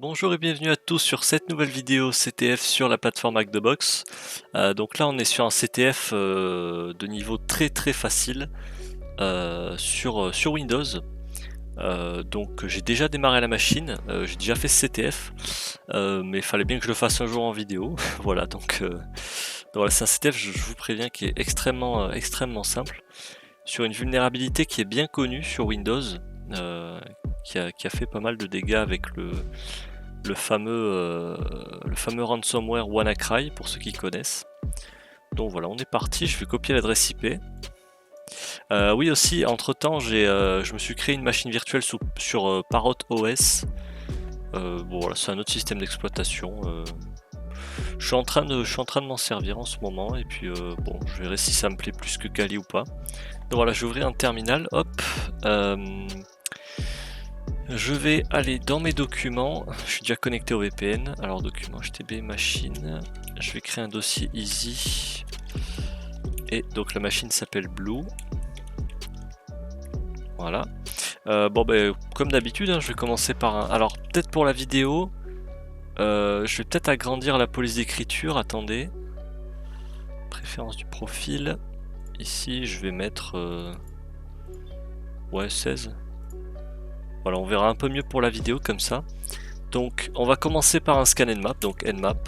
Bonjour et bienvenue à tous sur cette nouvelle vidéo CTF sur la plateforme Hack the Box. Donc là on est sur un CTF de niveau très facile sur Windows. Donc j'ai déjà démarré la machine, j'ai déjà fait ce CTF, mais il fallait bien que je le fasse un jour en vidéo. Voilà, donc voilà, c'est un CTF, je vous préviens, qui est extrêmement simple, sur une vulnérabilité qui est bien connue sur Windows, qui a fait pas mal de dégâts avec le fameux ransomware WannaCry, pour ceux qui connaissent. Donc voilà, on est parti, je vais copier l'adresse IP. Oui aussi, entre temps je me suis créé une machine virtuelle sur Parrot OS. Bon voilà, c'est un autre système d'exploitation. Je suis en train de m'en servir en ce moment, et puis bon, je verrai si ça me plaît plus que Kali ou pas. Donc voilà, je vais ouvrir un terminal, hop. Je vais aller dans mes documents, je suis déjà connecté au VPN, alors documents HTTP machine, je vais créer un dossier easy, et donc la machine s'appelle Blue. Voilà. Bon ben comme d'habitude, hein, je vais commencer par un... Alors peut-être pour la vidéo, je vais peut-être agrandir la police d'écriture, attendez. Préférence du profil, ici je vais mettre... ouais 16. Voilà, on verra un peu mieux pour la vidéo comme ça. Donc on va commencer par un scan Nmap, donc Nmap,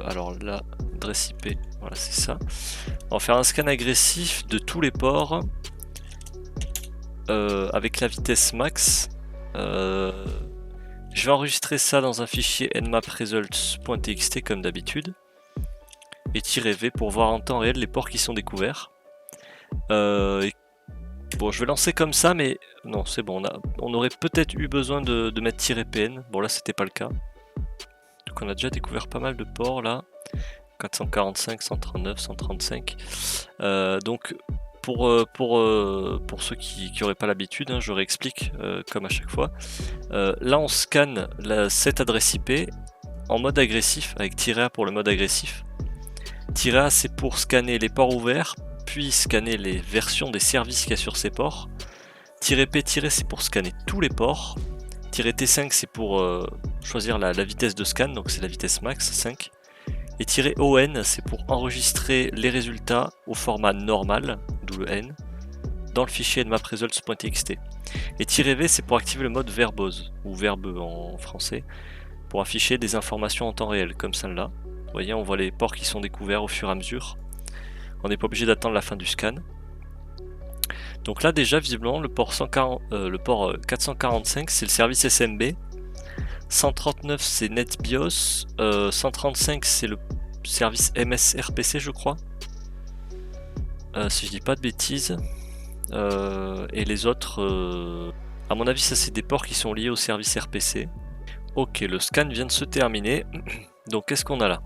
alors là, adresse IP, voilà c'est ça. On va faire un scan agressif de tous les ports avec la vitesse max. Je vais enregistrer ça dans un fichier nmapresults.txt comme d'habitude, et -v pour voir en temps réel les ports qui sont découverts. Bon, je vais lancer comme ça, mais non, c'est bon, on aurait peut-être eu besoin de mettre -pn. Bon, là, c'était pas le cas. Donc, on a déjà découvert pas mal de ports, là. 445, 139, 135. Donc, pour ceux qui n'auraient pas l'habitude, hein, je réexplique comme à chaque fois. Là, on scanne cette adresse IP en mode agressif, avec -a pour le mode agressif. -a, c'est pour scanner les ports ouverts, puis scanner les versions des services qu'il y a sur ces ports. -p- c'est pour scanner tous les ports. -t5 c'est pour choisir la vitesse de scan, donc c'est la vitesse max 5. Et -on c'est pour enregistrer les résultats au format normal, d'où le n, dans le fichier nmapresults.txt. Et -v c'est pour activer le mode verbose, ou verbeux en français, pour afficher des informations en temps réel, comme celle-là. Vous voyez, on voit les ports qui sont découverts au fur et à mesure. On n'est pas obligé d'attendre la fin du scan. Donc là déjà visiblement le port 445 c'est le service SMB, 139 c'est NetBIOS, 135 c'est le service MSRPC je crois, si je dis pas de bêtises, et les autres, à mon avis ça c'est des ports qui sont liés au service RPC. Ok, le scan vient de se terminer. Donc qu'est-ce qu'on a là?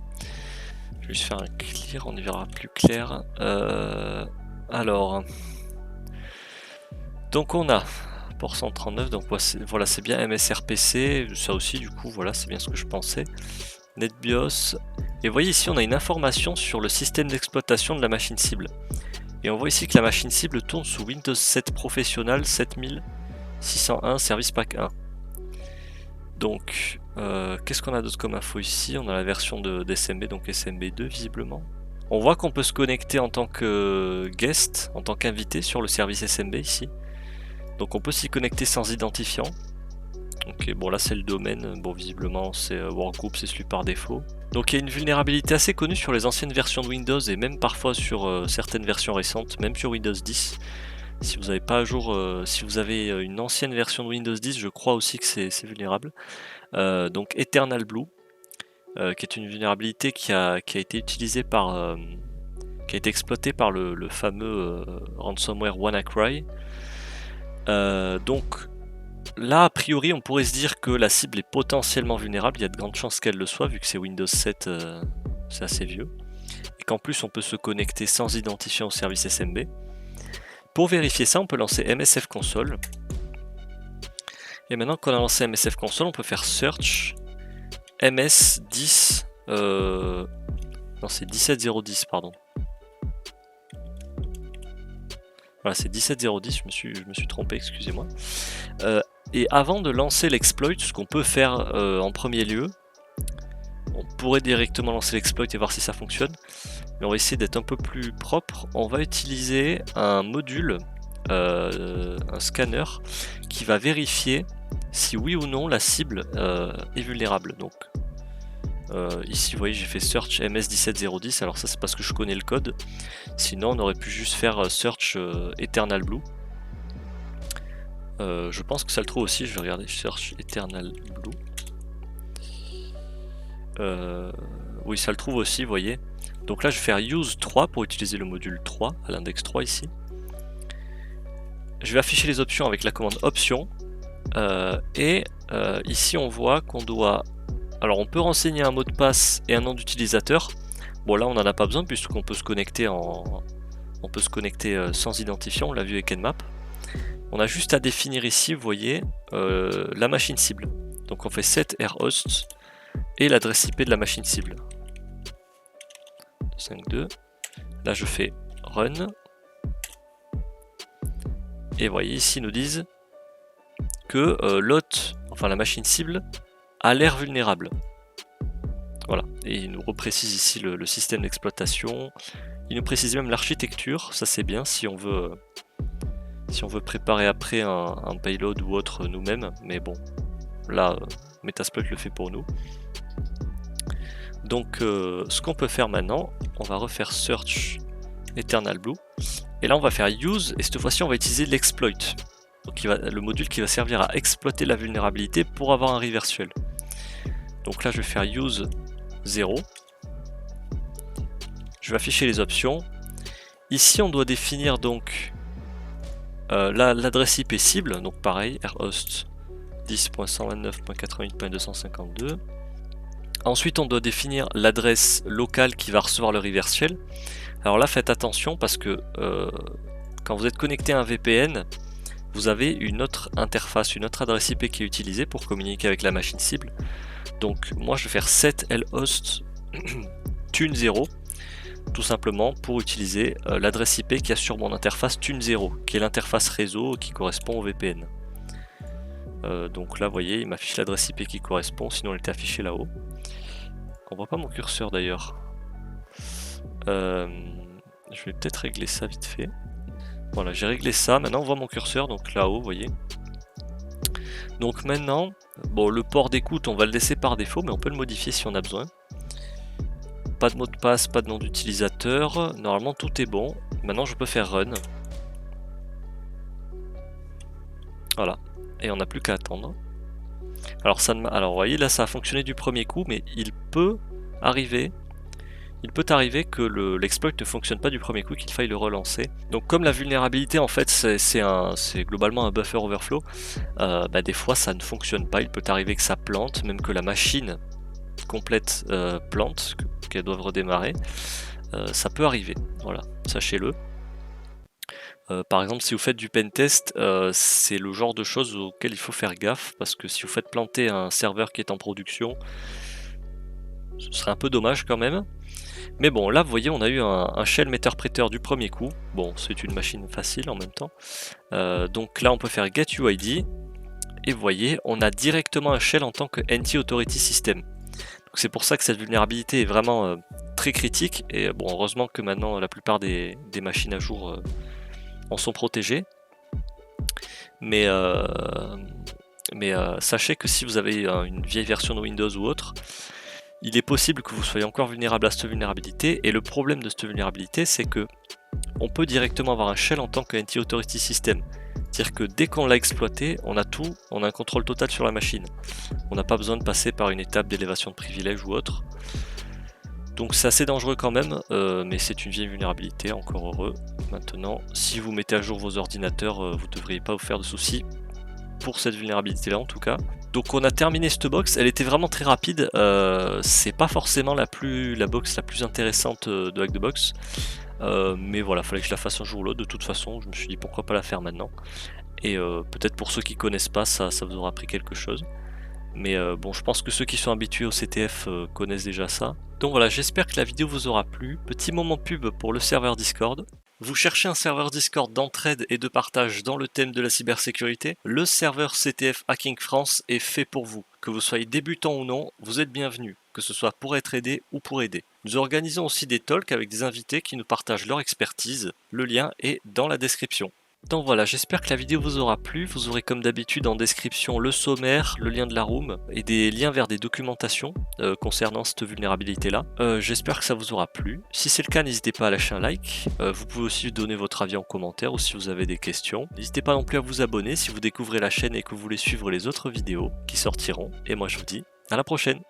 Je vais juste faire un clear, on y verra plus clair. Alors, donc on a port 139, donc voilà, c'est bien MSRPC, ça aussi du coup, voilà, c'est bien ce que je pensais. NetBIOS, et vous voyez ici on a une information sur le système d'exploitation de la machine cible. Et on voit ici que la machine cible tourne sous Windows 7 Professional 7601 Service Pack 1. Donc, qu'est-ce qu'on a d'autre comme info ici? On a la version d'SMB, donc SMB2 visiblement. On voit qu'on peut se connecter en tant que guest, en tant qu'invité sur le service SMB ici. Donc on peut s'y connecter sans identifiant. Ok, bon là c'est le domaine, bon visiblement c'est Workgroup, c'est celui par défaut. Donc il y a une vulnérabilité assez connue sur les anciennes versions de Windows, et même parfois sur certaines versions récentes, même sur Windows 10. Si vous n'avez pas à jour, si vous avez une ancienne version de Windows 10, je crois aussi que c'est vulnérable. Donc Eternal Blue, qui est une vulnérabilité qui a été utilisée par, qui a été exploitée par le fameux ransomware WannaCry. Donc là, a priori, on pourrait se dire que la cible est potentiellement vulnérable. Il y a de grandes chances qu'elle le soit, vu que c'est Windows 7, c'est assez vieux. Et qu'en plus, on peut se connecter sans identifiant au service SMB. Pour vérifier ça, on peut lancer MSF Console. Et maintenant qu'on a lancé MSF Console, on peut faire Search MS10. Non, c'est 17010, pardon. Voilà, c'est 17010, je me suis trompé, excusez-moi. Et avant de lancer l'exploit, ce qu'on peut faire en premier lieu, on pourrait directement lancer l'exploit et voir si ça fonctionne. Mais on va essayer d'être un peu plus propre. On va utiliser un module, un scanner, qui va vérifier si oui ou non la cible est vulnérable. Donc ici vous voyez j'ai fait search ms17010, alors ça c'est parce que je connais le code, sinon on aurait pu juste faire search Eternal Blue. Je pense que ça le trouve aussi, je vais regarder search Eternal Blue. Oui ça le trouve aussi, vous voyez. Donc là je vais faire use 3 pour utiliser le module 3 à l'index 3 ici. Je vais afficher les options avec la commande option. Ici on voit qu'on doit... Alors on peut renseigner un mot de passe et un nom d'utilisateur. Bon là on n'en a pas besoin puisqu'on peut se connecter sans identifiant, on l'a vu avec Nmap. On a juste à définir ici, vous voyez, la machine cible. Donc on fait set rhost et l'adresse IP de la machine cible. 5.2. Là je fais run. Et vous voyez ici ils nous disent que l'hôte, enfin la machine cible, a l'air vulnérable. Voilà, et il nous reprécise ici le système d'exploitation. Il nous précise même l'architecture, ça c'est bien si on veut préparer après un payload ou autre nous-mêmes, mais bon, là Metasploit le fait pour nous. Donc ce qu'on peut faire maintenant, on va refaire search Eternal Blue, et là on va faire use, et cette fois-ci on va utiliser l'exploit. Donc le module qui va servir à exploiter la vulnérabilité pour avoir un reversal. Donc là je vais faire use 0. Je vais afficher les options. Ici on doit définir donc l'adresse IP cible, donc pareil, rhost 10.129.88.252. Ensuite on doit définir l'adresse locale qui va recevoir le reversal. Alors là faites attention parce que quand vous êtes connecté à un VPN, vous avez une autre interface, une autre adresse IP qui est utilisée pour communiquer avec la machine cible. Donc moi je vais faire set lhost tune 0 tout simplement pour utiliser l'adresse IP qui a sur mon interface tune 0 qui est l'interface réseau qui correspond au VPN. Donc là vous voyez il m'affiche l'adresse IP qui correspond, sinon elle était affichée là-haut. On voit pas mon curseur d'ailleurs. Je vais peut-être régler ça vite fait. Voilà, j'ai réglé ça, maintenant on voit mon curseur, donc là-haut, vous voyez. Donc maintenant, bon, le port d'écoute, on va le laisser par défaut, mais on peut le modifier si on a besoin. Pas de mot de passe, pas de nom d'utilisateur, normalement tout est bon. Maintenant je peux faire run. Voilà, et on n'a plus qu'à attendre. Alors, alors vous voyez, là ça a fonctionné du premier coup, mais il peut arriver que l'exploit ne fonctionne pas du premier coup, qu'il faille le relancer. Donc comme la vulnérabilité en fait c'est globalement un buffer overflow, des fois ça ne fonctionne pas, il peut arriver que ça plante, même que la machine complète plante, qu'elle doive redémarrer, ça peut arriver, voilà, sachez-le. Par exemple si vous faites du pentest, c'est le genre de choses auquel il faut faire gaffe, parce que si vous faites planter un serveur qui est en production, ce serait un peu dommage quand même. Mais bon, là vous voyez on a eu un shell meterpreter du premier coup. Bon, c'est une machine facile en même temps. Donc là on peut faire getUID. Et vous voyez, on a directement un shell en tant que anti-authority system. Donc c'est pour ça que cette vulnérabilité est vraiment très critique. Et bon, heureusement que maintenant la plupart des machines à jour en sont protégées. Mais sachez que si vous avez une vieille version de Windows ou autre, il est possible que vous soyez encore vulnérable à cette vulnérabilité, et le problème de cette vulnérabilité c'est que on peut directement avoir un shell en tant que anti-authority system. C'est-à-dire que dès qu'on l'a exploité, on a tout, on a un contrôle total sur la machine. On n'a pas besoin de passer par une étape d'élévation de privilèges ou autre. Donc c'est assez dangereux quand même, mais c'est une vieille vulnérabilité, encore heureux. Maintenant, si vous mettez à jour vos ordinateurs, vous ne devriez pas vous faire de soucis pour cette vulnérabilité là en tout cas. Donc on a terminé cette box, elle était vraiment très rapide, c'est pas forcément la box la plus intéressante de Hack the Box, mais voilà, fallait que je la fasse un jour ou l'autre. De toute façon, je me suis dit pourquoi pas la faire maintenant, et peut-être pour ceux qui connaissent pas, ça vous aura appris quelque chose. Mais bon, je pense que ceux qui sont habitués au CTF connaissent déjà ça. Donc voilà, j'espère que la vidéo vous aura plu. Petit moment pub pour le serveur Discord. Vous cherchez un serveur Discord d'entraide et de partage dans le thème de la cybersécurité? Le serveur CTF Hacking France est fait pour vous. Que vous soyez débutant ou non, vous êtes bienvenu, que ce soit pour être aidé ou pour aider. Nous organisons aussi des talks avec des invités qui nous partagent leur expertise. Le lien est dans la description. Donc voilà, j'espère que la vidéo vous aura plu. Vous aurez comme d'habitude en description le sommaire, le lien de la room et des liens vers des documentations concernant cette vulnérabilité là. J'espère que ça vous aura plu. Si c'est le cas, n'hésitez pas à lâcher un like. Vous pouvez aussi donner votre avis en commentaire ou si vous avez des questions. N'hésitez pas non plus à vous abonner si vous découvrez la chaîne et que vous voulez suivre les autres vidéos qui sortiront. Et moi je vous dis à la prochaine.